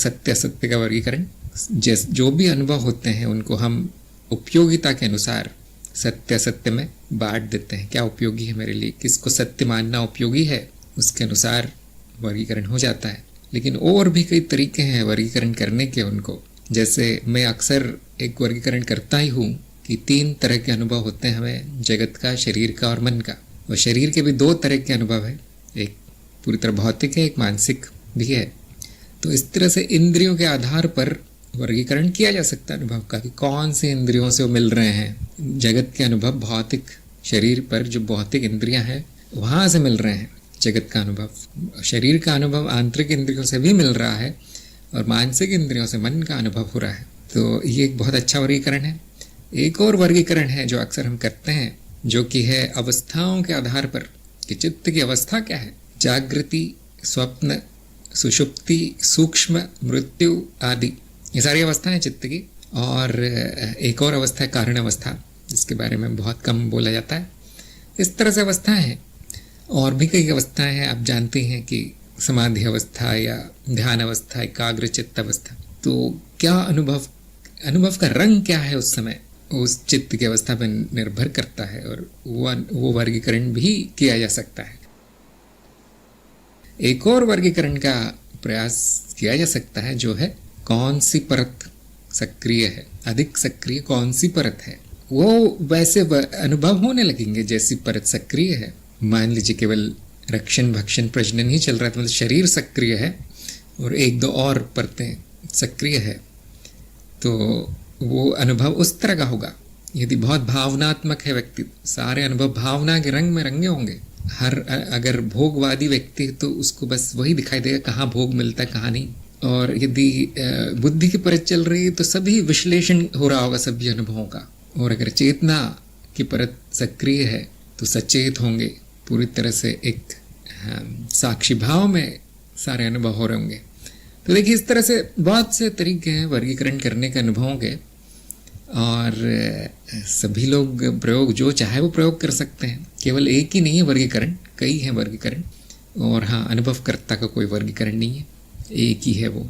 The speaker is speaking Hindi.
सत्य असत्य का वर्गीकरण, जो भी अनुभव होते हैं उनको हम उपयोगिता के अनुसार सत्य असत्य में बांट देते हैं। क्या उपयोगी है मेरे लिए, किसको सत्य मानना उपयोगी है, उसके अनुसार वर्गीकरण हो जाता है। लेकिन और भी कई तरीके हैं वर्गीकरण करने के उनको। जैसे मैं अक्सर एक वर्गीकरण करता ही हूँ कि 3 तरह के अनुभव होते हैं हमें, जगत का, शरीर का और मन का। और शरीर के भी 2 तरह के अनुभव है, एक पूरी तरह भौतिक है, एक मानसिक भी है। तो इस तरह से इंद्रियों के आधार पर वर्गीकरण किया जा सकता है अनुभव का, कि कौन से इंद्रियों से वो मिल रहे हैं। जगत के अनुभव भौतिक शरीर पर जो भौतिक इंद्रियां हैं वहाँ से मिल रहे हैं जगत का अनुभव। शरीर का अनुभव आंतरिक इंद्रियों से भी मिल रहा है और मानसिक इंद्रियों से मन का अनुभव हो रहा है। तो ये एक बहुत अच्छा वर्गीकरण है। एक और वर्गीकरण है जो अक्सर हम करते हैं, जो कि है अवस्थाओं के आधार पर, कि चित्त की अवस्था क्या है, जागृति, स्वप्न, सुषुप्ति, सूक्ष्म, मृत्यु आदि, ये सारी अवस्थाएं चित्त की। और एक और अवस्था है कारण अवस्था, जिसके बारे में बहुत कम बोला जाता है। इस तरह से अवस्थाएं हैं। और भी कई अवस्थाएं हैं, आप जानते हैं कि समाधि अवस्था या ध्यान अवस्था, एकाग्र चित्त अवस्था। तो क्या अनुभव का रंग क्या है उस समय, उस चित्त की अवस्था पर निर्भर करता है, और वो वर्गीकरण भी किया जा सकता है। एक और वर्गीकरण का प्रयास किया जा सकता है, जो है कौन सी परत सक्रिय है, अधिक सक्रिय कौन सी परत है। वो वैसे अनुभव होने लगेंगे जैसी परत सक्रिय है। मान लीजिए केवल रक्षण भक्षण प्रजनन ही चल रहा है, तो मतलब शरीर सक्रिय है और 1-2 और परतें सक्रिय है, तो वो अनुभव उस तरह का होगा। यदि बहुत भावनात्मक है व्यक्ति, सारे अनुभव भावना के रंग में रंगे होंगे। अगर भोगवादी व्यक्ति है तो उसको बस वही दिखाई देगा, कहाँ भोग मिलता है कहाँ नहीं। और यदि बुद्धि की परत चल रही है तो सभी विश्लेषण हो रहा होगा सभी अनुभवों का। और अगर चेतना की परत सक्रिय है तो सचेत होंगे, पूरी तरह से एक साक्षी भाव में सारे अनुभव हो रहे होंगे। तो देखिए, इस तरह से बहुत से तरीके हैं वर्गीकरण करने के अनुभवों के, और सभी लोग प्रयोग जो चाहे वो प्रयोग कर सकते हैं। केवल एक ही नहीं है वर्गीकरण, कई हैं वर्गीकरण। और हाँ, अनुभवकर्ता का कोई वर्गीकरण नहीं है, एक ही है वो।